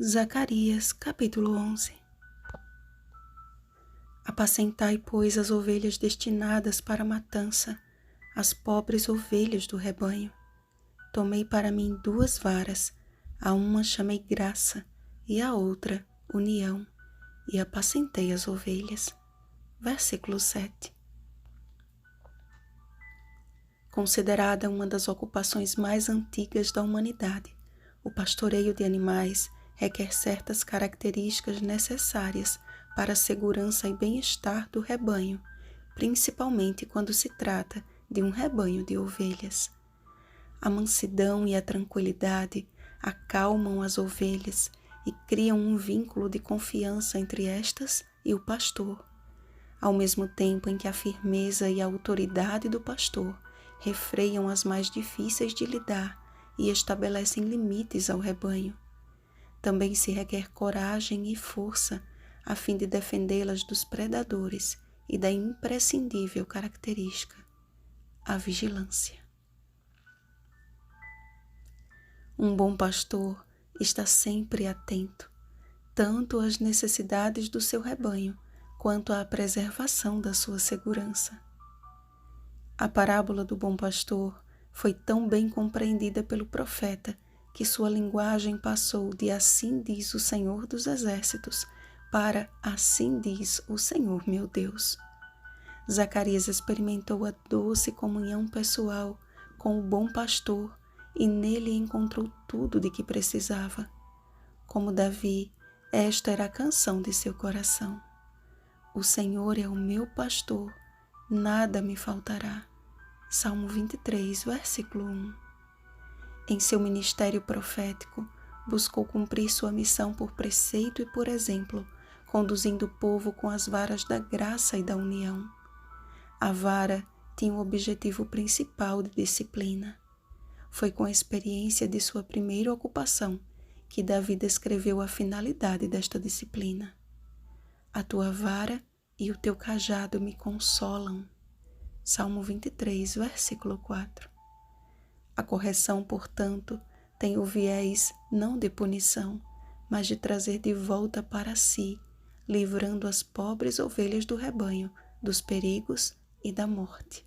Zacarias, capítulo 11. Apacentai, pois, as ovelhas destinadas para a matança, as pobres ovelhas do rebanho. Tomei para mim 2 varas, a uma chamei graça, e a outra união, e apacentei as ovelhas. Versículo 7. Considerada uma das ocupações mais antigas da humanidade, o pastoreio de animais requer certas características necessárias para a segurança e bem-estar do rebanho, principalmente quando se trata de um rebanho de ovelhas. A mansidão e a tranquilidade acalmam as ovelhas e criam um vínculo de confiança entre estas e o pastor, ao mesmo tempo em que a firmeza e a autoridade do pastor refreiam as mais difíceis de lidar e estabelecem limites ao rebanho. Também se requer coragem e força a fim de defendê-las dos predadores e da imprescindível característica, a vigilância. Um bom pastor está sempre atento, tanto às necessidades do seu rebanho, quanto à preservação da sua segurança. A parábola do bom pastor foi tão bem compreendida pelo profeta que sua linguagem passou de assim diz o Senhor dos Exércitos para assim diz o Senhor meu Deus. Zacarias experimentou a doce comunhão pessoal com o bom pastor e nele encontrou tudo de que precisava. Como Davi, esta era a canção de seu coração. O Senhor é o meu pastor, nada me faltará. Salmo 23, versículo 1. Em seu ministério profético, buscou cumprir sua missão por preceito e por exemplo, conduzindo o povo com as varas da graça e da união. A vara tinha o objetivo principal de disciplina. Foi com a experiência de sua primeira ocupação que Davi descreveu a finalidade desta disciplina. A tua vara e o teu cajado me consolam. Salmo 23, versículo 4. A correção, portanto, tem o viés não de punição, mas de trazer de volta para si, livrando as pobres ovelhas do rebanho dos perigos e da morte.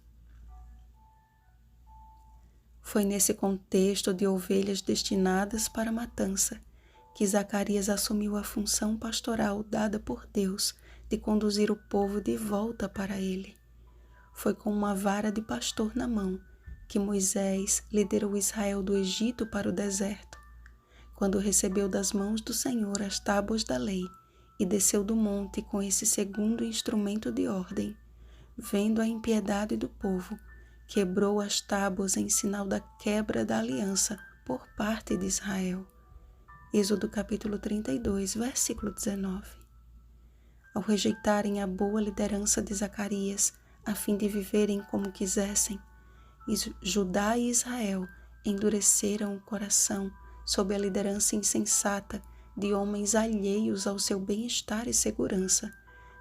Foi nesse contexto de ovelhas destinadas para a matança que Zacarias assumiu a função pastoral dada por Deus de conduzir o povo de volta para ele. Foi com uma vara de pastor na mão que Moisés liderou Israel do Egito para o deserto, quando recebeu das mãos do Senhor as tábuas da lei e desceu do monte com esse segundo instrumento de ordem. Vendo a impiedade do povo, quebrou as tábuas em sinal da quebra da aliança por parte de Israel. Êxodo capítulo 32, versículo 19. Ao rejeitarem a boa liderança de Zacarias, a fim de viverem como quisessem, Judá e Israel endureceram o coração sob a liderança insensata de homens alheios ao seu bem-estar e segurança,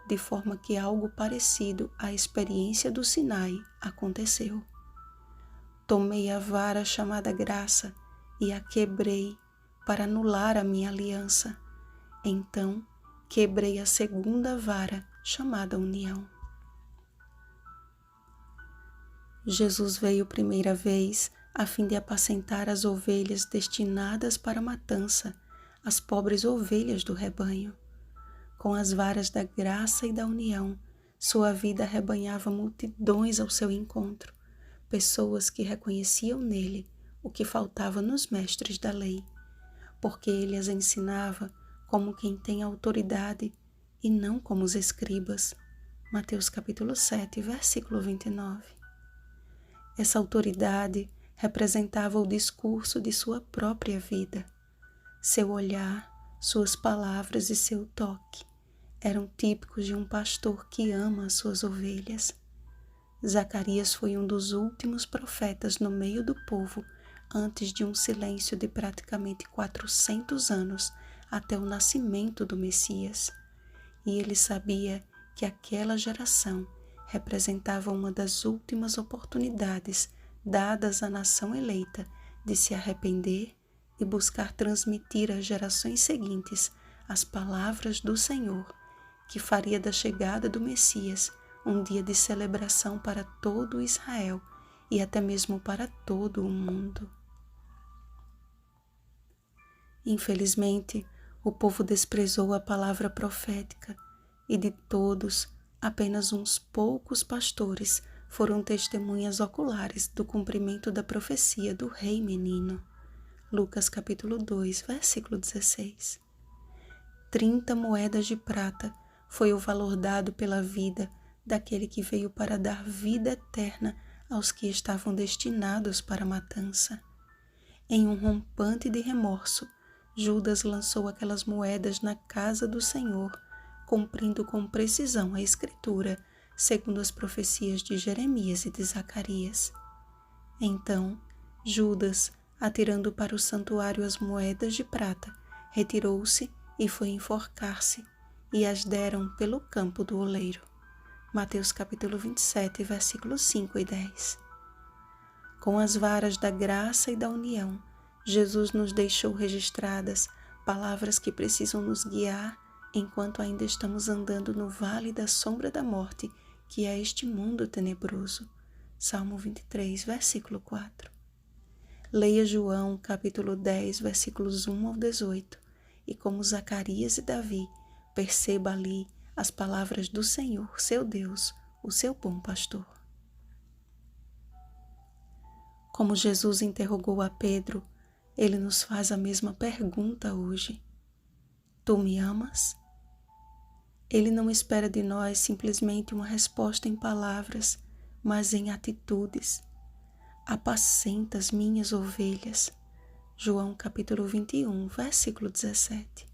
de forma que algo parecido à experiência do Sinai aconteceu. Tomei a vara chamada graça e a quebrei para anular a minha aliança. Então quebrei a segunda vara chamada união. Jesus veio primeira vez a fim de apacentar as ovelhas destinadas para a matança, as pobres ovelhas do rebanho. Com as varas da graça e da união, sua vida arrebanhava multidões ao seu encontro, pessoas que reconheciam nele o que faltava nos mestres da lei, porque ele as ensinava como quem tem autoridade e não como os escribas. Mateus capítulo 7, versículo 29. Essa autoridade representava o discurso de sua própria vida. Seu olhar, suas palavras e seu toque eram típicos de um pastor que ama as suas ovelhas. Zacarias foi um dos últimos profetas no meio do povo antes de um silêncio de praticamente 400 anos até o nascimento do Messias. E ele sabia que aquela geração representava uma das últimas oportunidades dadas à nação eleita de se arrepender, e buscar transmitir às gerações seguintes as palavras do Senhor, que faria da chegada do Messias um dia de celebração para todo Israel e até mesmo para todo o mundo. Infelizmente, o povo desprezou a palavra profética e de todos, apenas uns poucos pastores foram testemunhas oculares do cumprimento da profecia do rei menino. Lucas capítulo 2, versículo 16. 30 moedas de prata foi o valor dado pela vida daquele que veio para dar vida eterna aos que estavam destinados para a matança. Em um rompante de remorso, Judas lançou aquelas moedas na casa do Senhor, cumprindo com precisão a Escritura, segundo as profecias de Jeremias e de Zacarias. Então, Judas, atirando para o santuário as moedas de prata, retirou-se e foi enforcar-se, e as deram pelo campo do oleiro. Mateus capítulo 27, versículos 5 e 10. Com as varas da graça e da união, Jesus nos deixou registradas palavras que precisam nos guiar enquanto ainda estamos andando no vale da sombra da morte, que é este mundo tenebroso. Salmo 23, versículo 4. Leia João, capítulo 10, versículos 1 ao 18, e como Zacarias e Davi, perceba ali as palavras do Senhor, seu Deus, o seu bom pastor. Como Jesus interrogou a Pedro, ele nos faz a mesma pergunta hoje. Tu me amas? Ele não espera de nós simplesmente uma resposta em palavras, mas em atitudes. Apacenta as minhas ovelhas. João capítulo 21, versículo 17.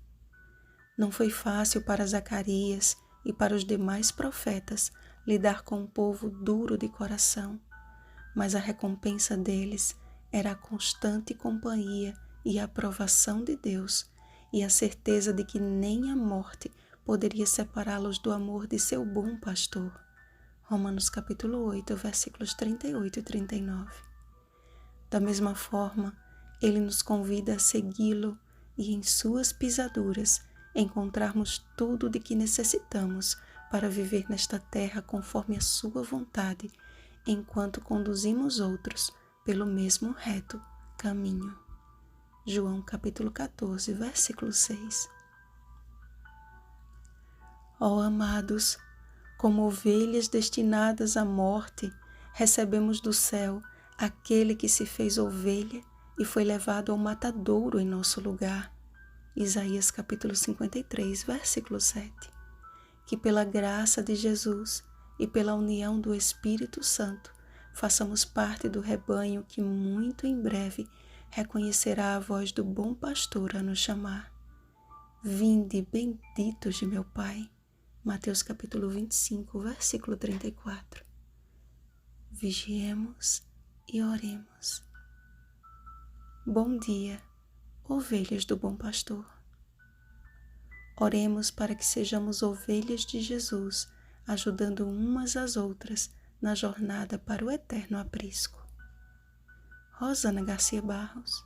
Não foi fácil para Zacarias e para os demais profetas lidar com um povo duro de coração, mas a recompensa deles era a constante companhia e a aprovação de Deus e a certeza de que nem a morte poderia separá-los do amor de seu bom pastor. Romanos capítulo 8, versículos 38 e 39. Da mesma forma, ele nos convida a segui-lo e em suas pisaduras encontrarmos tudo de que necessitamos para viver nesta terra conforme a sua vontade, enquanto conduzimos outros pelo mesmo reto caminho. João capítulo 14, versículo 6. Ó amados, como ovelhas destinadas à morte, recebemos do céu aquele que se fez ovelha e foi levado ao matadouro em nosso lugar. Isaías capítulo 53, versículo 7. Que pela graça de Jesus e pela união do Espírito Santo, façamos parte do rebanho que muito em breve reconhecerá a voz do bom pastor a nos chamar. Vinde, benditos de meu Pai. Mateus capítulo 25, versículo 34. Vigiemos e oremos. Bom dia, ovelhas do bom pastor. Oremos para que sejamos ovelhas de Jesus, ajudando umas às outras na jornada para o eterno aprisco. Rosana Garcia Barros.